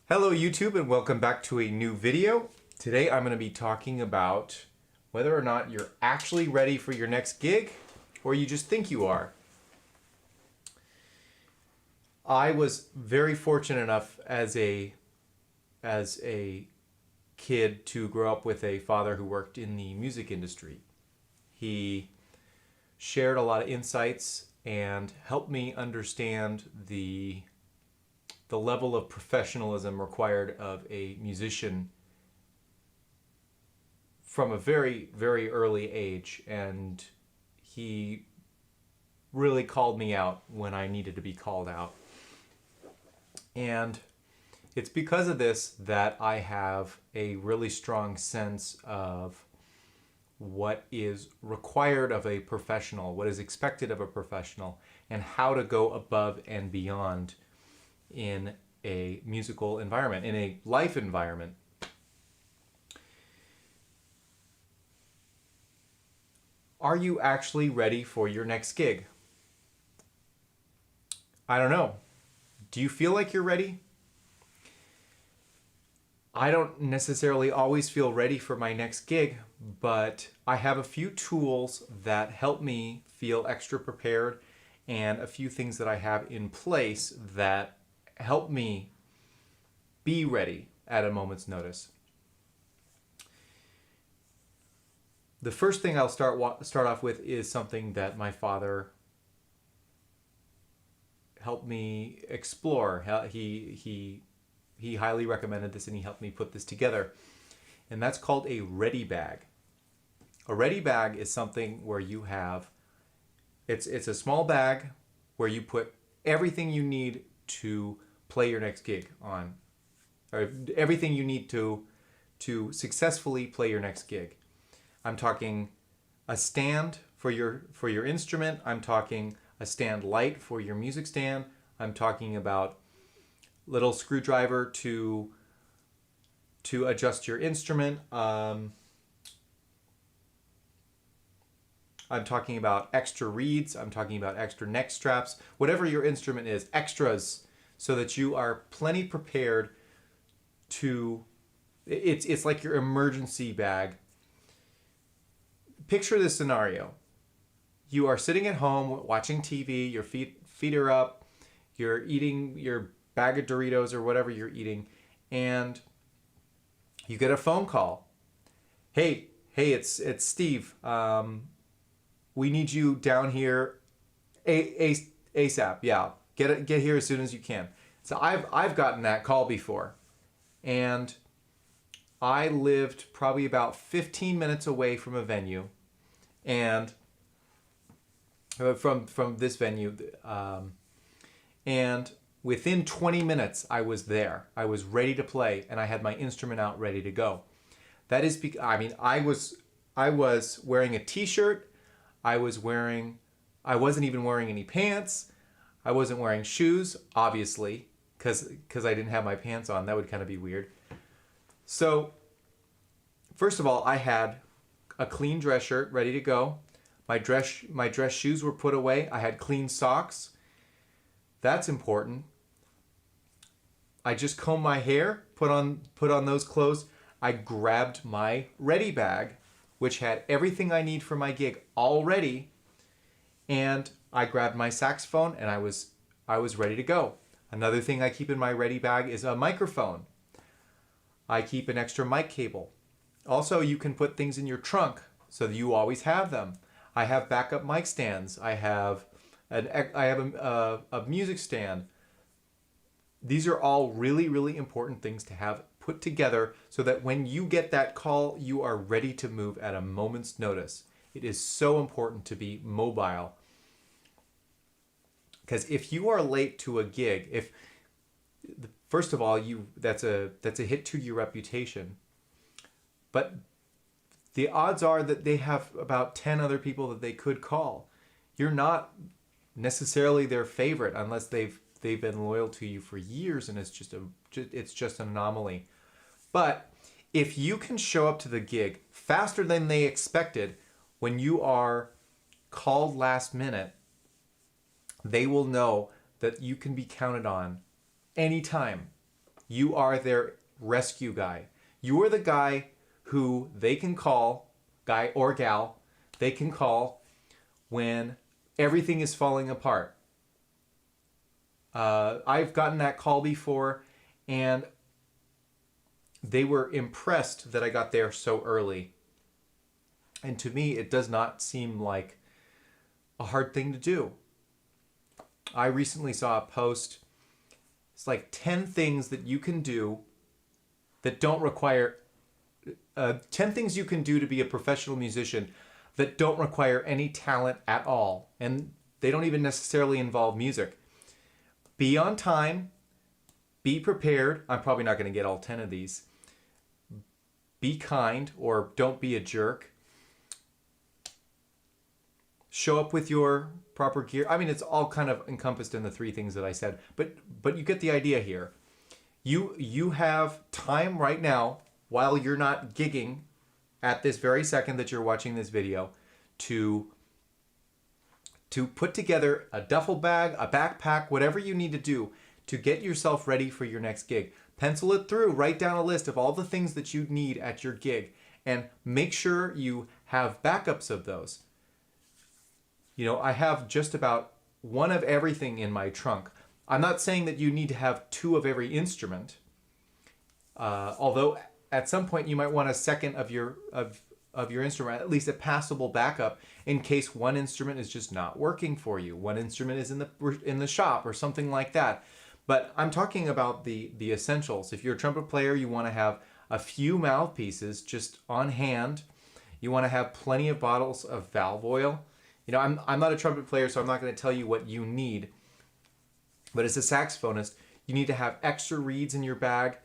Hello YouTube and welcome back to a new video. Today I'm going to be talking about whether or not you're actually ready for your next gig or you just think you are. I was very fortunate enough as a kid to grow up with a father who worked in the music industry. He shared a lot of insights and helped me understand the level of professionalism required of a musician from a very, very early age. And he really called me out when I needed to be called out. And it's because of this that I have a really strong sense of what is required of a professional, what is expected of a professional, and how to go above and beyond in a musical environment, in a life environment. Are you actually ready for your next gig? I don't know. Do you feel like you're ready? I don't necessarily always feel ready for my next gig, but I have a few tools that help me feel extra prepared and a few things that I have in place that help me be ready at a moment's notice. The first thing I'll start off with is something that my father helped me explore. He highly recommended this and he helped me put this together. And that's called a ready bag. A ready bag is something where you have, it's a small bag where you put everything you need to play your next gig on, or everything you need to successfully play your next gig. I'm talking a stand for your instrument. I'm talking a stand light for your music stand. I'm talking about little screwdriver to adjust your instrument. I'm talking about extra reeds. I'm talking about extra neck straps. Whatever your instrument is, extras, so that you are plenty prepared to, it's like your emergency bag. Picture this scenario. You are sitting at home watching TV, your feet are up, you're eating your bag of Doritos or whatever you're eating, and you get a phone call. Hey, it's Steve. We need you down here ASAP. Yeah, get here as soon as you can. So I've gotten that call before, and I lived probably about 15 minutes away from a venue, and from this venue, and within 20 minutes I was there. I was ready to play, and I had my instrument out ready to go. That is because I was wearing a t-shirt. I wasn't even wearing any pants. I wasn't wearing shoes, obviously, because I didn't have my pants on. That would kind of be weird. So, first of all, I had a clean dress shirt ready to go. My dress shoes were put away. I had clean socks. That's important. I just combed my hair, put on those clothes. I grabbed my ready bag, which had everything I need for my gig already, and I grabbed my saxophone and I was ready to go. Another thing I keep in my ready bag is a microphone. I keep an extra mic cable. Also, you can put things in your trunk so that you always have them. I have backup mic stands. I have a music stand. These are all really, really important things to have put together so that when you get that call, you are ready to move at a moment's notice. It is so important to be mobile. Because if you are late to a gig, if first of all, that's a hit to your reputation. But the odds are that they have about 10 other people that they could call. You're not necessarily their favorite unless they've been loyal to you for years, and it's just an anomaly. But if you can show up to the gig faster than they expected when you are called last minute, they will know that you can be counted on anytime. You are their rescue guy. You are the guy who they can call, guy or gal, they can call when everything is falling apart. I've gotten that call before, and they were impressed that I got there so early. And to me, it does not seem like a hard thing to do. I recently saw a post. It's like 10 things that you can do that don't require 10 things you can do to be a professional musician that don't require any talent at all. And they don't even necessarily involve music. Be on time. Be prepared. I'm probably not going to get all 10 of these. Be kind, or don't be a jerk. Show up with your proper gear. I mean, it's all kind of encompassed in the 3 things that I said, but you get the idea here. You have time right now, while you're not gigging at this very second that you're watching this video, to put together a duffel bag, a backpack, whatever you need to do to get yourself ready for your next gig. Pencil it through, write down a list of all the things that you need at your gig, and make sure you have backups of those. You know, I have just about one of everything in my trunk. I'm not saying that you need to have 2 of every instrument, although at some point you might want a second of your instrument, at least a passable backup, in case one instrument is just not working for you. One instrument is in the shop or something like that. But I'm talking about the essentials. If you're a trumpet player, you want to have a few mouthpieces just on hand. You want to have plenty of bottles of valve oil. You know, I'm not a trumpet player, so I'm not going to tell you what you need. But as a saxophonist, you need to have extra reeds in your bag.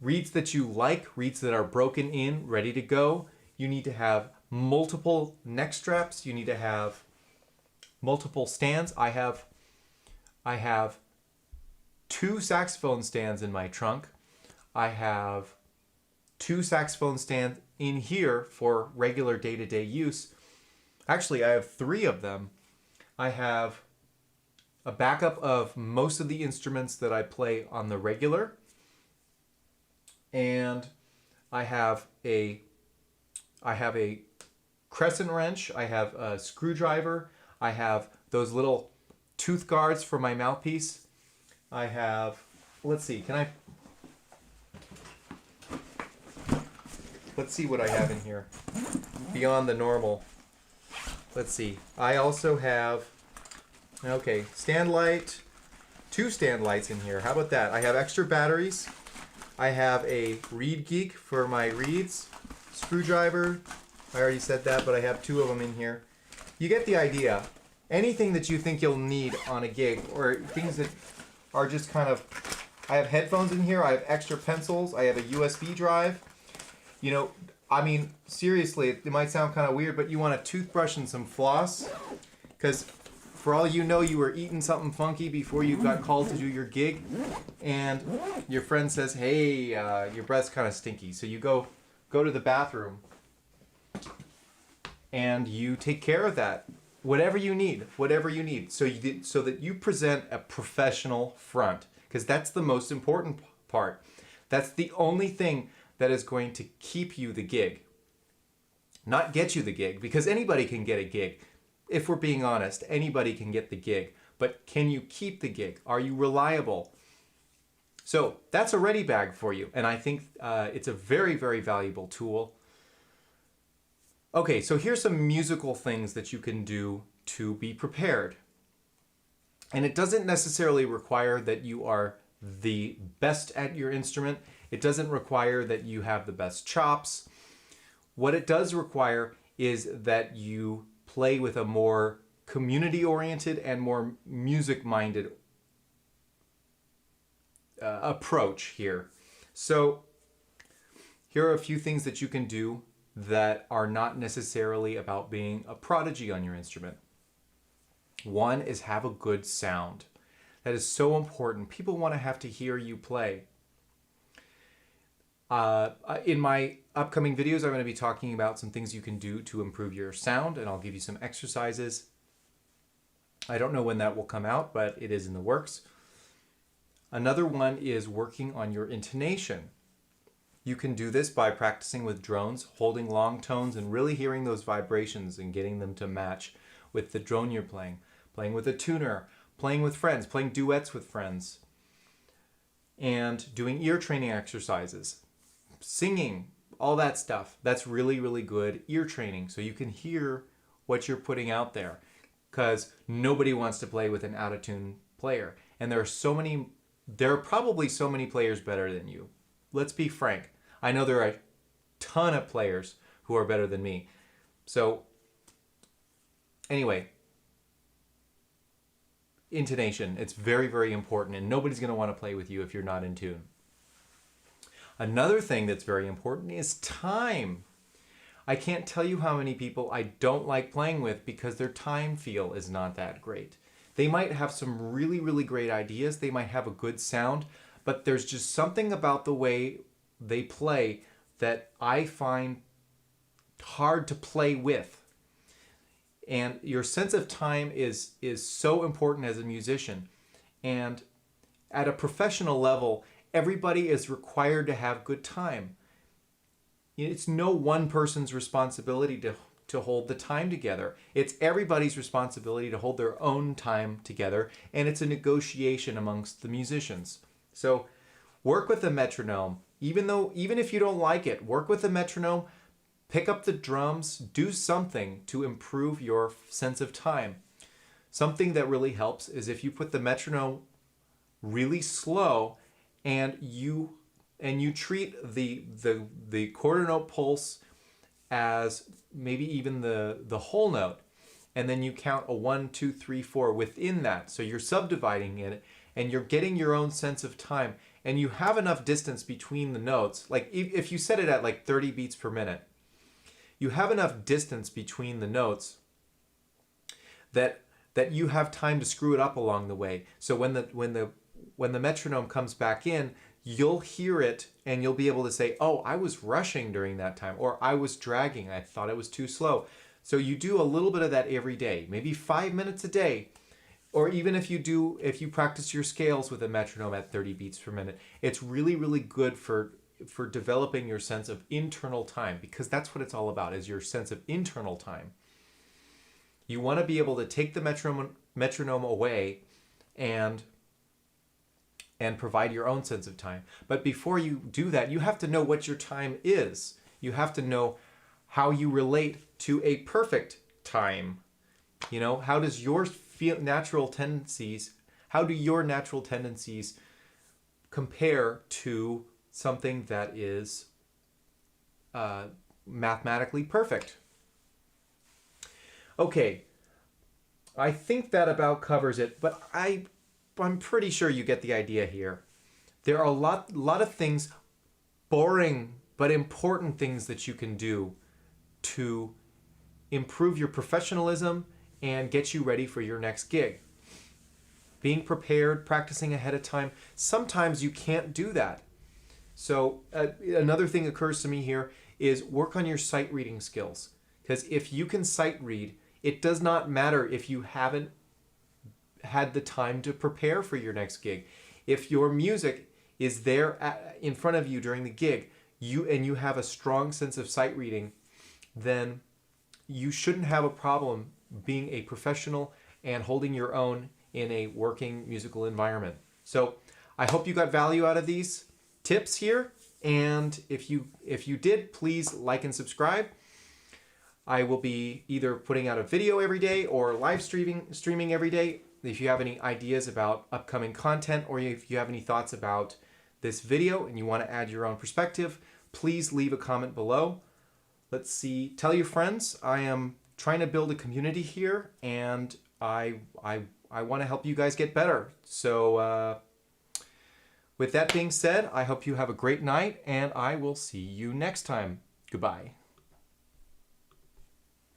Reeds that you like, reeds that are broken in, ready to go. You need to have multiple neck straps. You need to have multiple stands. I have 2 saxophone stands in my trunk. I have 2 saxophone stands in here for regular day-to-day use. Actually, I have 3 of them. I have a backup of most of the instruments that I play on the regular. And I have a crescent wrench. I have a screwdriver. I have those little tooth guards for my mouthpiece. I have, let's see what I have in here beyond the normal. Let's see. I also have, stand light, 2 stand lights in here. How about that? I have extra batteries. I have a reed geek for my reeds, screwdriver. I already said that, but I have 2 of them in here. You get the idea. Anything that you think you'll need on a gig, or things that are just kind of, I have headphones in here. I have extra pencils. I have a USB drive. You know, I mean, seriously, it might sound kind of weird, but you want a toothbrush and some floss, because for all you know, you were eating something funky before you got called to do your gig, and your friend says, hey, your breath's kind of stinky. So you go to the bathroom, and you take care of that. Whatever you need, so that you present a professional front, because that's the most important part. That's the only thing that is going to keep you the gig, not get you the gig, because anybody can get a gig. If we're being honest, anybody can get the gig, but can you keep the gig? Are you reliable? So that's a ready bag for you, and I think it's a very, very valuable tool. Okay, so here's some musical things that you can do to be prepared. And it doesn't necessarily require that you are the best at your instrument. It doesn't require that you have the best chops. What it does require is that you play with a more community-oriented and more music-minded approach here. So here are a few things that you can do that are not necessarily about being a prodigy on your instrument. One is have a good sound. That is so important. People want to have to hear you play. In my upcoming videos, I'm going to be talking about some things you can do to improve your sound, and I'll give you some exercises. I don't know when that will come out, but it is in the works. Another one is working on your intonation. You can do this by practicing with drones, holding long tones and really hearing those vibrations and getting them to match with the drone you're playing. Playing with a tuner, playing with friends, playing duets with friends, and doing ear training exercises. Singing, all that stuff. That's really, really good ear training so you can hear what you're putting out there, because nobody wants to play with an out-of-tune player. And there are probably so many players better than you. Let's be frank. I know there are a ton of players who are better than me. So anyway, intonation, it's very, very important, and nobody's going to want to play with you if you're not in tune. Another thing that's very important is time. I can't tell you how many people I don't like playing with because their time feel is not that great. They might have some really, really great ideas. They might have a good sound, but there's just something about the way they play that I find hard to play with. And your sense of time is so important as a musician. And at a professional level, everybody is required to have good time. It's no one person's responsibility to hold the time together. It's everybody's responsibility to hold their own time together, and it's a negotiation amongst the musicians. So work with the metronome. Even if you don't like it, work with the metronome, pick up the drums, do something to improve your sense of time. Something that really helps is if you put the metronome really slow and you treat the quarter note pulse as maybe even the whole note, and then you count a 1, 2, 3, 4 within that. So you're subdividing it and you're getting your own sense of time, and you have enough distance between the notes. Like if you set it at like 30 beats per minute, you have enough distance between the notes that you have time to screw it up along the way. So when the metronome comes back in, you'll hear it and you'll be able to say, oh, I was rushing during that time, or I was dragging, I thought it was too slow. So you do a little bit of that every day, maybe 5 minutes a day. Or even if you practice your scales with a metronome at 30 beats per minute, it's really, really good for developing your sense of internal time, because that's what it's all about, is your sense of internal time. You want to be able to take the metronome away and provide your own sense of time. But before you do that, you have to know what your time is. You have to know how you relate to a perfect time. You know, how does your natural tendencies compare to something that is mathematically perfect? Okay, I think that about covers it, but I'm pretty sure you get the idea here. There are a lot of things, boring but important things that you can do to improve your professionalism and get you ready for your next gig. Being prepared, practicing ahead of time. Sometimes you can't do that. So another thing occurs to me here is work on your sight reading skills. Because if you can sight read, it does not matter if you haven't had the time to prepare for your next gig. If your music is there in front of you during the gig, you have a strong sense of sight reading, then you shouldn't have a problem being a professional and holding your own in a working musical environment. So I hope you got value out of these tips here, and if you did, please like and subscribe. I will be either putting out a video every day or live streaming every day. If you have any ideas about upcoming content, or if you have any thoughts about this video and you want to add your own perspective, please leave a comment below. Let's see, tell your friends. I am trying to build a community here, and I want to help you guys get better. So with that being said, I hope you have a great night, and I will see you next time. Goodbye.